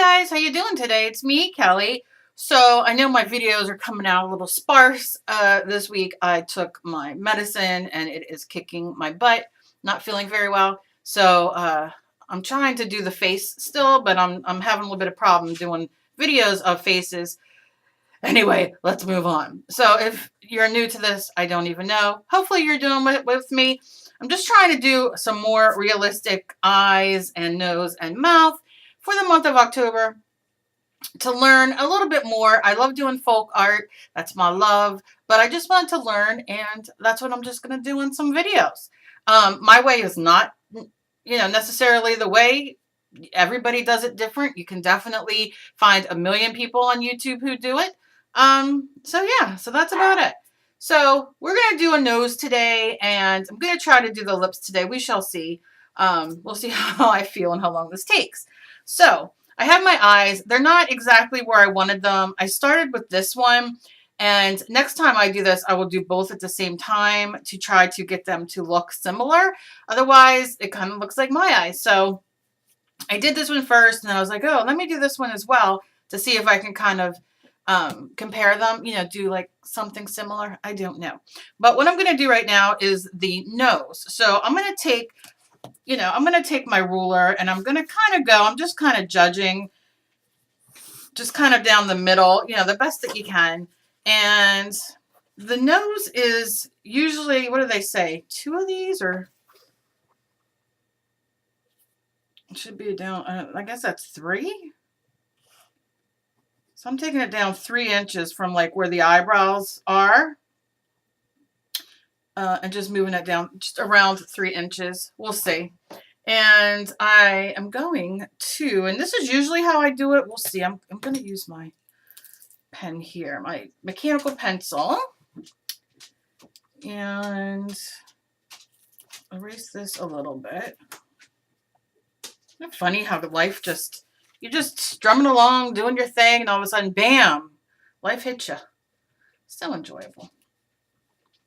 guys, how you doing today? It's me, Kelly. So I know my videos are coming out a little sparse this week. I took my medicine and it is kicking my butt. Not feeling very well. So I'm trying to do the face still, but I'm having a little bit of problem doing videos of faces. Anyway, let's move on. So if you're new to this, I don't even know. Hopefully you're doing with me. I'm just trying to do some more realistic eyes and nose and mouth for the month of October to learn a little bit more. I love doing folk art. That's my love. But I just wanted to learn, and that's what I'm just going to do in some videos. My way is not, necessarily the way. Everybody does it different. You can definitely find a million people on YouTube who do it. So that's about it. So we're going to do a nose today, and I'm going to try to do the lips today. We shall see. We'll see how I feel and how long this takes. So I have my eyes. They're not exactly where I wanted them. I started with this one, and next time I do this, I will do both at the same time to try to get them to look similar. Otherwise, it kind of looks like my eyes. So I did this one first, and then I was like, oh, let me do this one as well to see if I can kind of compare them, do like something similar. I don't know. But what I'm going to do right now is the nose. So I'm going to take, I'm going to take my ruler, and I'm going to kind of go, I'm just kind of judging, just kind of down the middle, the best that you can. And the nose is usually, what do they say? 2 of these, or it should be down, I guess that's 3. So I'm taking it down 3 inches from like where the eyebrows are. And just moving it down just around 3 inches. We'll see. And I am going to, and this is usually how I do it. We'll see. I'm going to use my pen here, my mechanical pencil. And erase this a little bit. Isn't it funny how the life just, you're just strumming along, doing your thing, and all of a sudden, bam, life hits you. So enjoyable.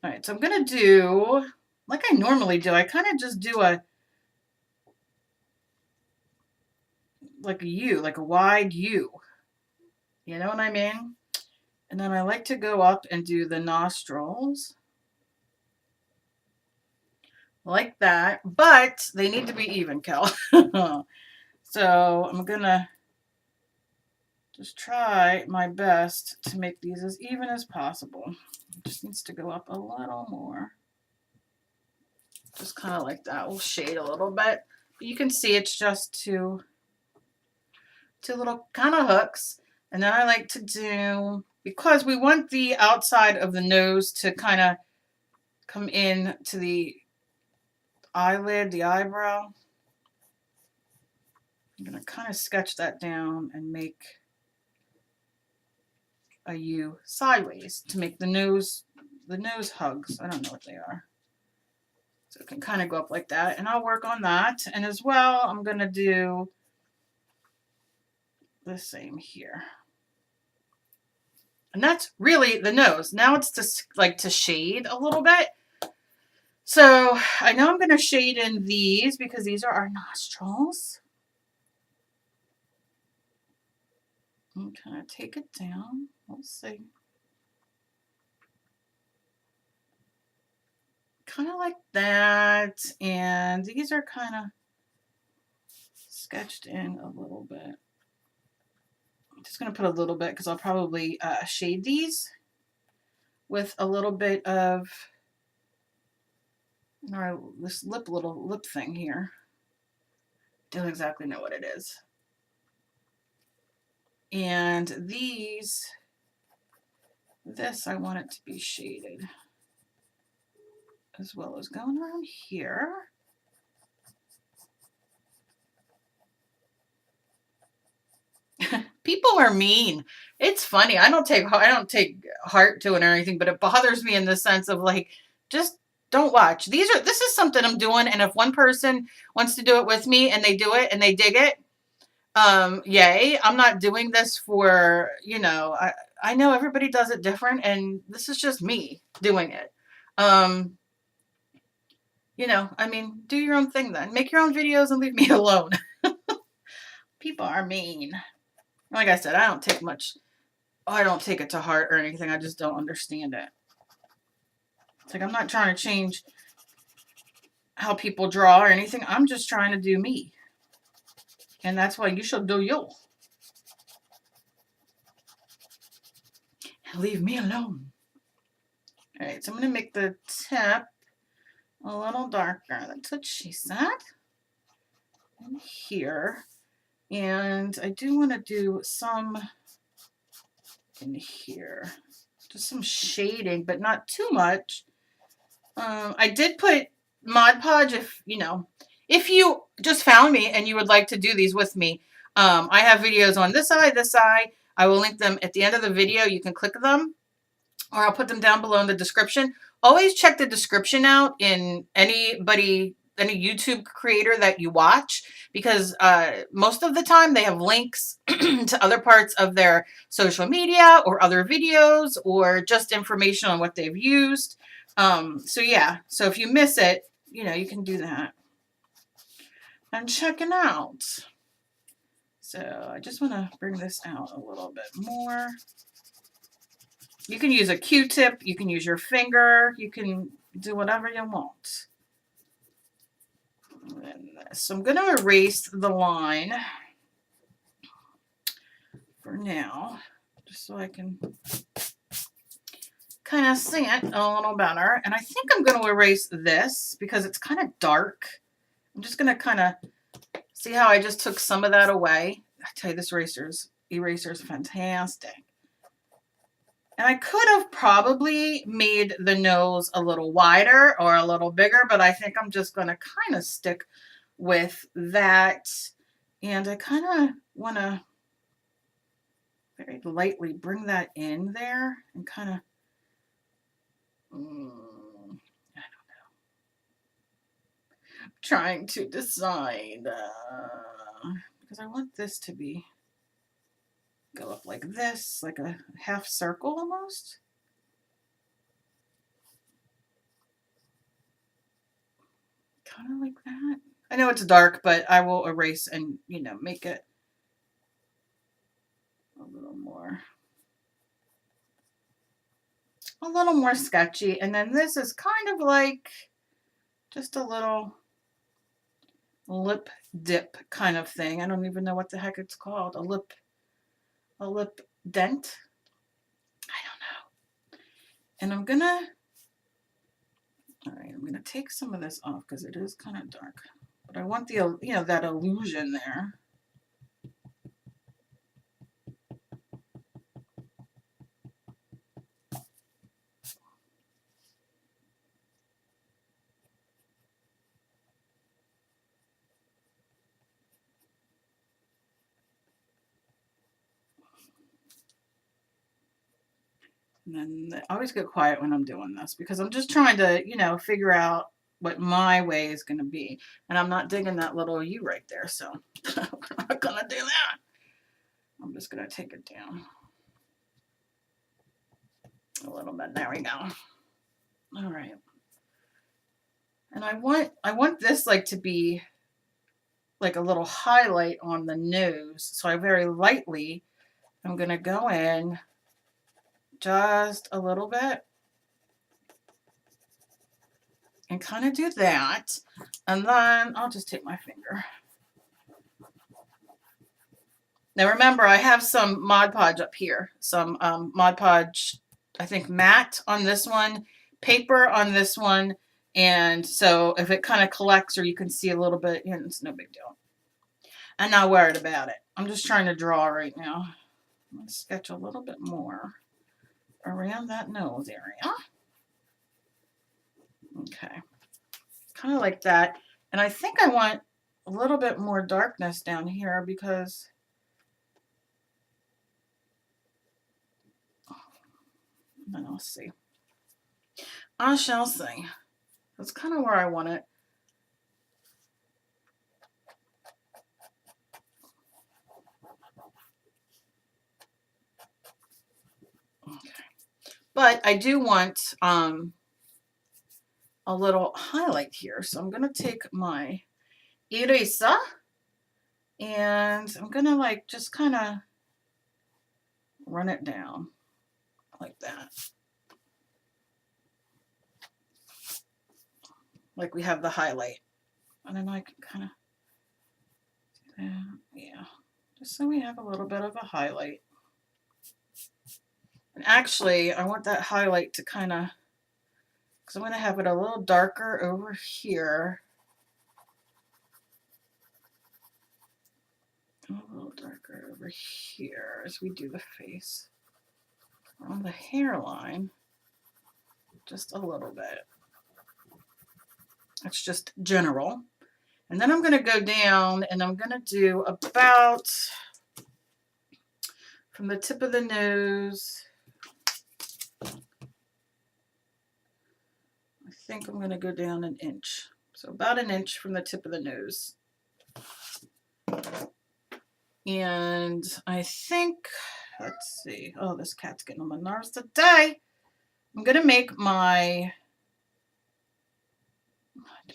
All right, so I'm going to do, like I normally do, I kind of just do like a U, like a wide U. You know what I mean? And then I like to go up and do the nostrils. Like that, but they need to be even, Kel. So I'm going to just try my best to make these as even as possible. It just needs to go up a little more. Just kind of like that. We'll shade a little bit. But you can see it's just two little kind of hooks. And then I like to do, because we want the outside of the nose to kind of come in to the eyelid, the eyebrow. I'm going to kind of sketch that down and make a U sideways to make the nose hugs. I don't know what they are. So it can kind of go up like that, and I'll work on that. And as well, I'm going to do the same here. And that's really the nose. Now it's just like to shade a little bit. So I know I'm going to shade in these because these are our nostrils. I'm going to take it down. We'll see. Kind of like that. And these are kind of sketched in a little bit. I'm just going to put a little bit because I'll probably shade these with a little bit of this little lip thing here. Don't exactly know what it is. And this I want it to be shaded, as well as going around here. People are mean. It's funny. I don't take heart to it or anything, but it bothers me in the sense of like, just don't watch. This is something I'm doing, and if one person wants to do it with me and they do it and they dig it, yay. I'm not doing this for, I know everybody does it different, and this is just me doing it. I mean, do your own thing then. Make your own videos and leave me alone. People are mean. Like I said, I don't take much, I don't take it to heart or anything. I just don't understand it. It's like I'm not trying to change how people draw or anything. I'm just trying to do me. And that's why you should do you. Leave me alone. All right, so I'm going to make the tip a little darker. That's what she said. In here. And I do want to do some in here. Just some shading, but not too much. I did put Mod Podge if you just found me and you would like to do these with me. I have videos on this side. I will link them at the end of the video. You can click them, or I'll put them down below in the description. Always check the description out in any YouTube creator that you watch, because most of the time they have links to other parts of their social media or other videos or just information on what they've used. So yeah, so if you miss it, you can do that and check it out. So I just want to bring this out a little bit more. You can use a Q-tip, you can use your finger, you can do whatever you want. So I'm going to erase the line for now, just so I can kind of see it a little better. And I think I'm going to erase this because it's kind of dark. I'm just going to kind of see how I just took some of that away. I tell you, this eraser is fantastic. And I could have probably made the nose a little wider or a little bigger, but I think I'm just going to kind of stick with that. And I kind of want to very lightly bring that in there and kind of, I don't know, I'm trying to decide because I want this to go up like this, like a half circle almost. Kind of like that. I know it's dark, but I will erase and, make it a little more sketchy. And then this is kind of like just a little lip dip kind of thing. I don't even know what the heck it's called. A lip dent. I don't know. And I'm gonna take some of this off because it is kind of dark. But I want the, that illusion there. And then I always get quiet when I'm doing this because I'm just trying to, figure out what my way is going to be. And I'm not digging that little U right there, so I'm not going to do that. I'm just going to take it down a little bit. There we go. All right. And I want this to be like a little highlight on the nose. So I very lightly, I'm going to go in just a little bit and kind of do that. And then I'll just take my finger. Now remember, I have some Mod Podge up here. Some Mod Podge, I think matte on this one, paper on this one. And so if it kind of collects or you can see a little bit, it's no big deal. I'm not worried about it. I'm just trying to draw right now. I'm going to sketch a little bit more around that nose area. Okay. Kind of like that. And I think I want a little bit more darkness down here because then I'll see. I shall see. That's kind of where I want it. Okay. But I do want a little highlight here. So I'm going to take my eraser and I'm going to just kind of run it down like that. Like we have the highlight. And then I can kind of do that. Yeah. Just so we have a little bit of a highlight. And actually, I want that highlight to kind of, because I'm going to have it a little darker over here. A little darker over here as we do the face. On the hairline, just a little bit. That's just general. And then I'm going to go down and I'm going to do about from the tip of the nose. I think I'm going to go down an inch. So about an inch from the tip of the nose. And I think, let's see. Oh, this cat's getting on my nerves today. I'm going to make my,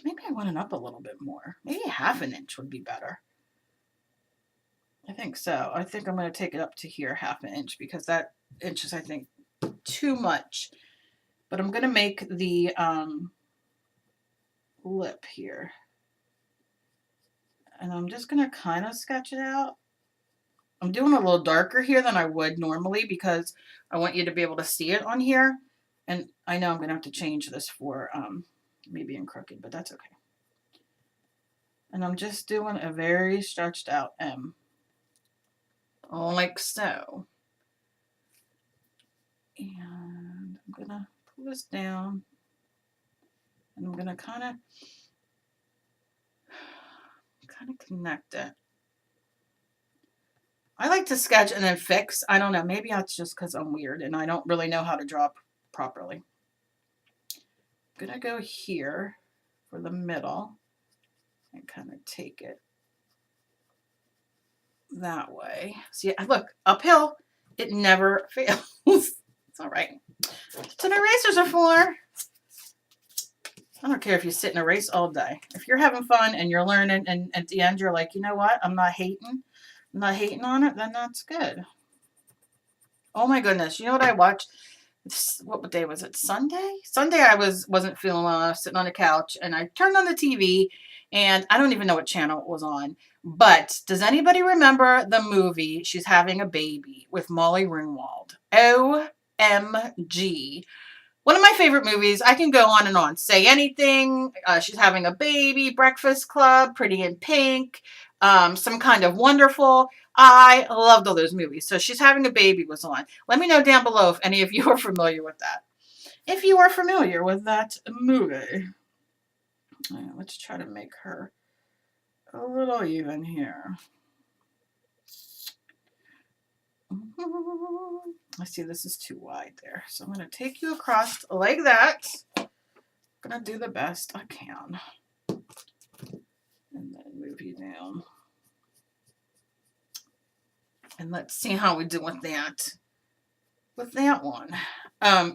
maybe I want it up a little bit more. Maybe half an inch would be better. I think so. I think I'm going to take it up to here half an inch because that inch is, I think, too much. But I'm going to make the lip here. And I'm just going to kind of sketch it out. I'm doing a little darker here than I would normally because I want you to be able to see it on here. And I know I'm going to have to change this for me being crooked, but that's okay. And I'm just doing a very stretched out M. Like so. And I'm going to pull this down. And I'm going to kind of connect it. I like to sketch and then fix. I don't know. Maybe that's just because I'm weird and I don't really know how to draw properly. I'm going to go here for the middle and kind of take it that way. See, look, uphill, it never fails. It's all right. That's what erasers are for. I don't care if you sit and erase all day. If you're having fun and you're learning and at the end you're like, you know what, I'm not hating on it, then that's good. Oh my goodness. You know what I watched? What day was it? Sunday? Sunday I wasn't feeling well. I was sitting on the couch and I turned on the TV and I don't even know what channel it was on. But does anybody remember the movie She's Having a Baby with Molly Ringwald? OMG. One of my favorite movies. I can go on and on. Say Anything, She's Having a Baby, Breakfast Club, Pretty in Pink, Some Kind of Wonderful. I loved all those movies. So She's Having a Baby was on. Let me know down below if any of you are familiar with that. If you are familiar with that movie. Right, let's try to make her a little even here. I see this is too wide there. So I'm going to take you across like that. I'm going to do the best I can. And then move you down. And let's see how we do with that. With that one.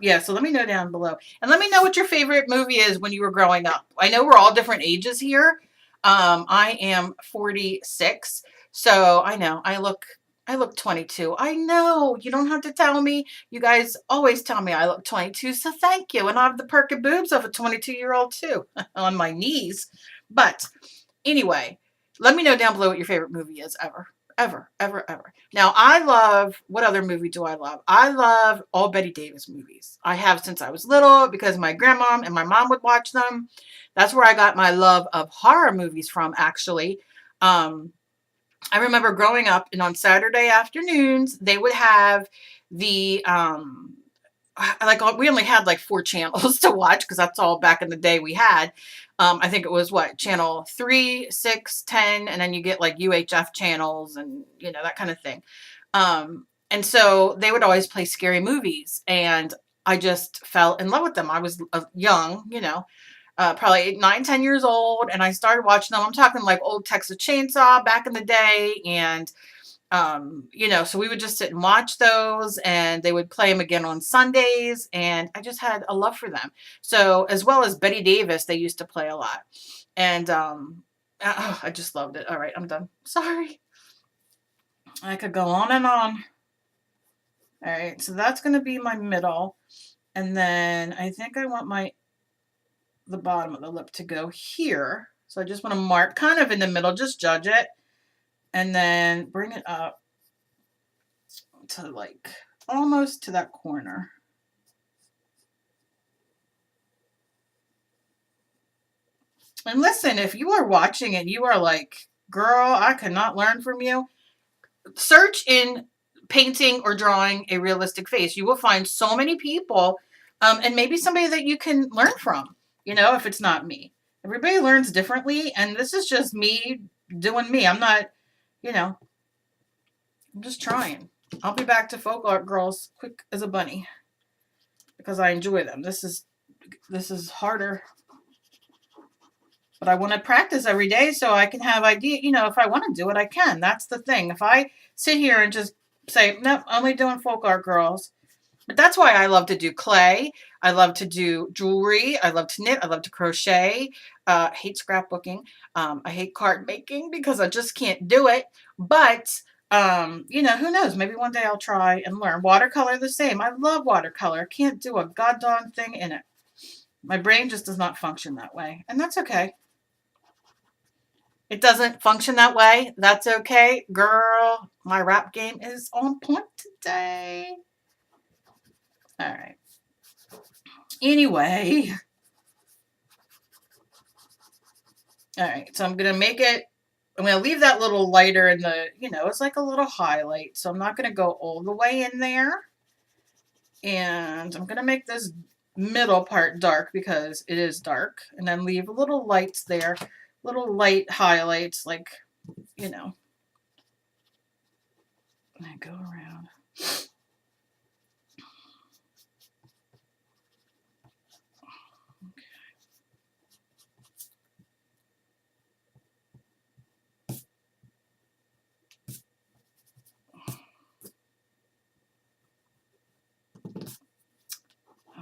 Yeah, so let me know down below. And let me know what your favorite movie is when you were growing up. I know we're all different ages here. I am 46. So I know I look 22. I know. You don't have to tell me. You guys always tell me I look 22. So thank you. And I have the perky boobs of a 22-year-old too on my knees. But anyway, let me know down below what your favorite movie is ever. Ever. Now, I love, what other movie do I love? I love all Betty Davis movies. I have since I was little because my grandma and my mom would watch them. That's where I got my love of horror movies from, actually. I remember growing up and on Saturday afternoons, they would have the, we only had like 4 channels to watch because that's all back in the day we had. I think it was what, channel 3, 6, 10, and then you get like UHF channels and, you know, that kind of thing. And so they would always play scary movies and I just fell in love with them. I was young, you know, probably 8, 9, 10 years old. And I started watching them. I'm talking like old Texas Chainsaw back in the day. And you know, so we would just sit and watch those and they would play them again on Sundays. And I just had a love for them. So as well as Betty Davis, they used to play a lot. And I just loved it. All right, I'm done. Sorry. I could go on and on. All right, so that's going to be my middle. And then I think I want the bottom of the lip to go here. So I just want to mark kind of in the middle, just judge it. And then bring it up to like almost to that corner. And listen, if you are watching and you are like, girl, I cannot learn from you, search in painting or drawing a realistic face. You will find so many people, and maybe somebody that you can learn from, you know, if it's not me. Everybody learns differently, and this is just me doing me. I'm not, you know, I'm just trying. I'll be back to folk art girls quick as a bunny because I enjoy them. This is harder, but I want to practice every day so I can have idea. You know, if I want to do it, I can. That's the thing. If I sit here and just say, nope, only doing folk art girls. But that's why I love to do clay. I love to do jewelry. I love to knit. I love to crochet. I hate scrapbooking. I hate card making because I just can't do it. But, you know, who knows? Maybe one day I'll try and learn. Watercolor the same. I love watercolor. I can't do a goddamn thing in it. My brain just does not function that way. And that's okay. It doesn't function that way. That's okay. Girl, my rap game is on point today. All right. Anyway. All right. So I'm going to make it, I'm going to leave that little lighter in the, you know, it's like a little highlight. So I'm not going to go all the way in there. And I'm going to make this middle part dark because it is dark. And then leave little lights there, little light highlights, like, you know. And I go around.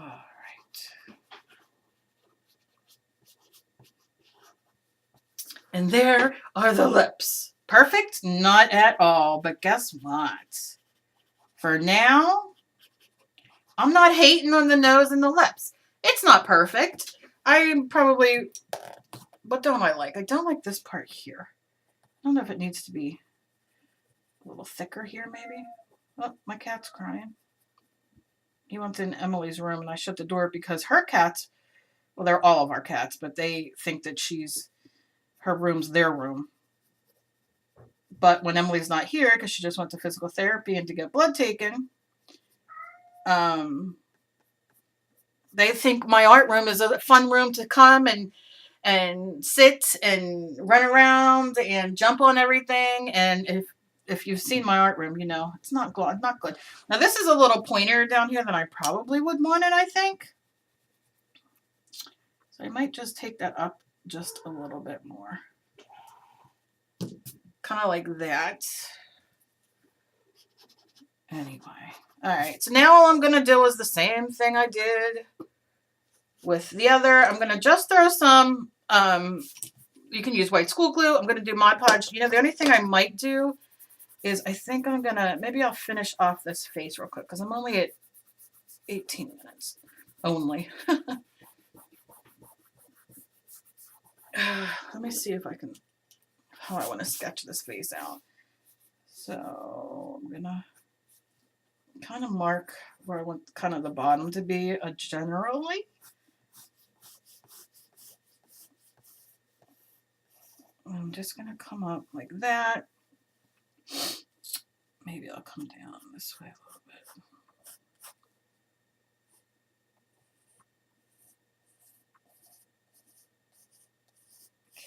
All right. And there are the lips. Perfect? Not at all. But guess what? For now, I'm not hating on the nose and the lips. It's not perfect. I'm probably, what don't I like? I don't like this part here. I don't know if it needs to be a little thicker here, maybe. Oh, my cat's crying. He went in Emily's room and I shut the door because her cats, well, they're all of our cats, but they think that her room's their room. But when Emily's not here, because she just went to physical therapy and to get blood taken, they think my art room is a fun room to come and sit and run around and jump on everything. And if you've seen my art room, you know, it's not good. Not good. Now this is a little pointier down here than I probably would want it, I think. So I might just take that up just a little bit more. Kind of like that. Anyway. All right. So now all I'm going to do is the same thing I did with the other. I'm going to just throw some, you can use white school glue. I'm going to do Mod Podge. You know, the only thing I might do is I think I'm going to, maybe I'll finish off this face real quick because I'm only at 18 minutes only. Let me see if I can, how I want to sketch this face out. So I'm going to kind of mark where I want kind of the bottom to be generally. I'm just going to come up like that. Maybe I'll come down this way a little bit.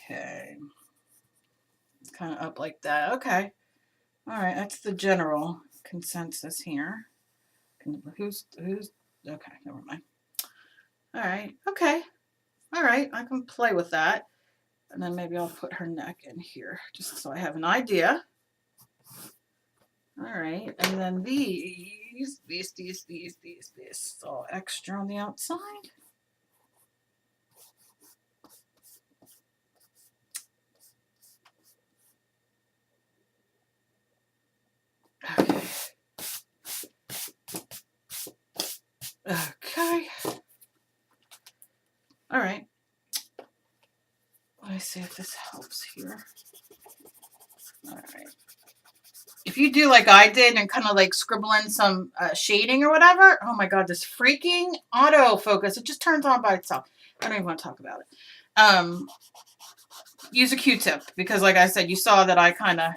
Okay. It's kind of up like that. Okay. All right. That's the general consensus here. Who's, okay, never mind. All right. Okay. All right. I can play with that. And then maybe I'll put her neck in here just so I have an idea. All right. And then these all extra on the outside. Okay. Okay. All right. Let me see if this helps here. All right. If you do like I did and kind of like scribble in some shading or whatever, oh my God, this freaking autofocus, it just turns on by itself. I don't even want to talk about it. Use a Q-tip because like I said, you saw that I kind of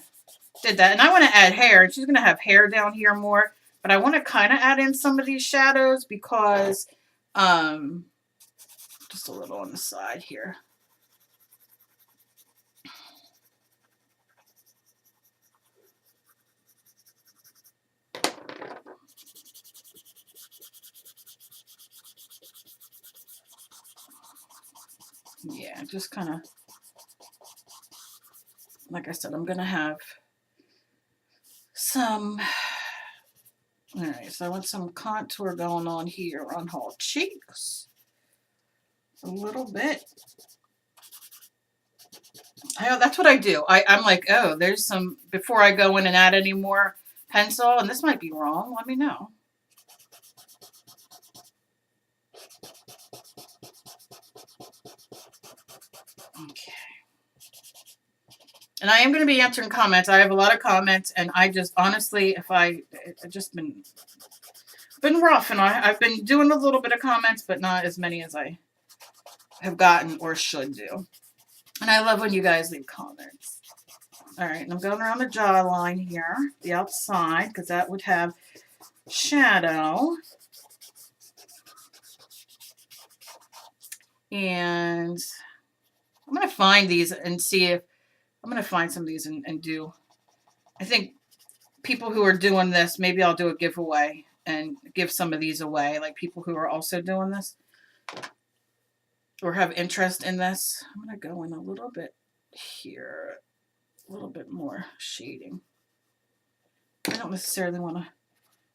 did that. And I want to add hair. And she's going to have hair down here more. But I want to kind of add in some of these shadows because just a little on the side here. Yeah, just kind of, like I said, I'm going to have some, all right, so I want some contour going on here on her cheeks. A little bit. That's what I do. I'm like, oh, there's some, before I go in and add any more pencil, and this might be wrong, let me know. Okay. And I am going to be answering comments. I have a lot of comments, and I just, honestly, I've just been rough, and I've been doing a little bit of comments, but not as many as I have gotten or should do. And I love when you guys leave comments. All right, and I'm going around the jawline here, the outside, because that would have shadow. And I'm going to find these and see if, I'm going to find some of these and do, I think people who are doing this, maybe I'll do a giveaway and give some of these away, like people who are also doing this or have interest in this. I'm going to go in a little bit here, a little bit more shading. I don't necessarily want to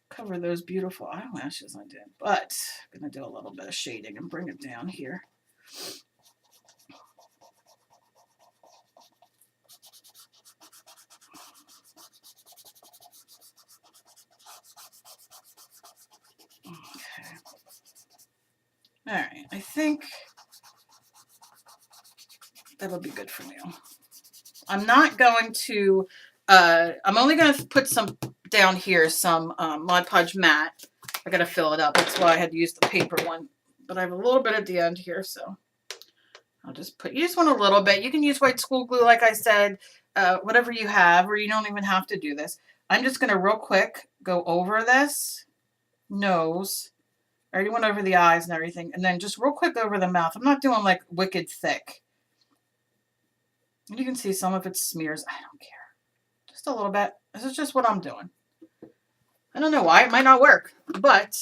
cover those beautiful eyelashes I did, but I'm going to do a little bit of shading and bring it down here. Okay. All right, I think that'll be good for now. I'm not going to, I'm only going to put some down here, some Mod Podge matte. I got to fill it up. That's why I had to use the paper one. But I have a little bit at the end here, so I'll just put, you just want a little bit. You can use white school glue, like I said, whatever you have, or you don't even have to do this. I'm just going to real quick go over this nose. I already went over the eyes and everything. And then just real quick over the mouth. I'm not doing like wicked thick. And you can see some of it smears. I don't care. Just a little bit. This is just what I'm doing. I don't know why. It might not work. But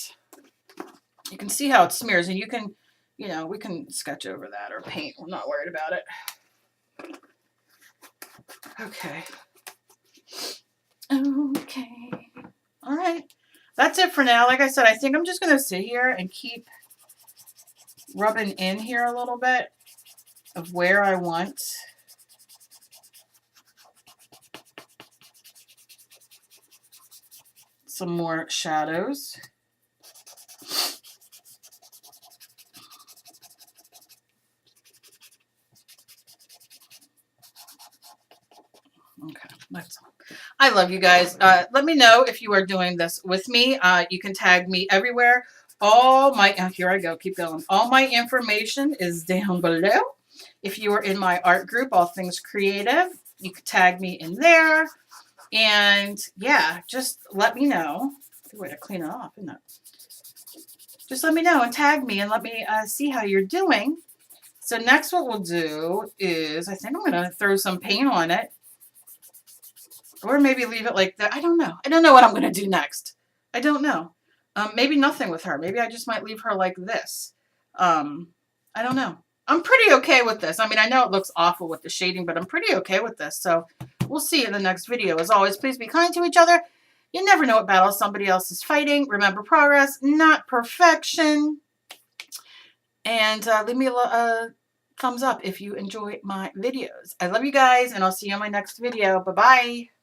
you can see how it smears. And you can, you know, we can sketch over that or paint. We're not worried about it. Okay. Okay. All right. That's it for now. Like I said, I think I'm just going to sit here and keep rubbing in here a little bit of where I want some more shadows. Okay, that's all. I love you guys. Let me know if you are doing this with me. You can tag me everywhere. All my, here I go, keep going. All my information is down below. If you are in my art group, All Things Creative, you can tag me in there. And yeah, just let me know. Good way to clean it off, isn't it? Just let me know and tag me and let me see how you're doing. So next what we'll do is, I think I'm going to throw some paint on it. Or maybe leave it like that. I don't know. I don't know what I'm going to do next. I don't know. Maybe nothing with her. Maybe I just might leave her like this. I don't know. I'm pretty okay with this. I mean, I know it looks awful with the shading, but I'm pretty okay with this. So we'll see you in the next video. As always, please be kind to each other. You never know what battle somebody else is fighting. Remember, progress, not perfection. And leave me a thumbs up if you enjoy my videos. I love you guys, and I'll see you in my next video. Bye-bye.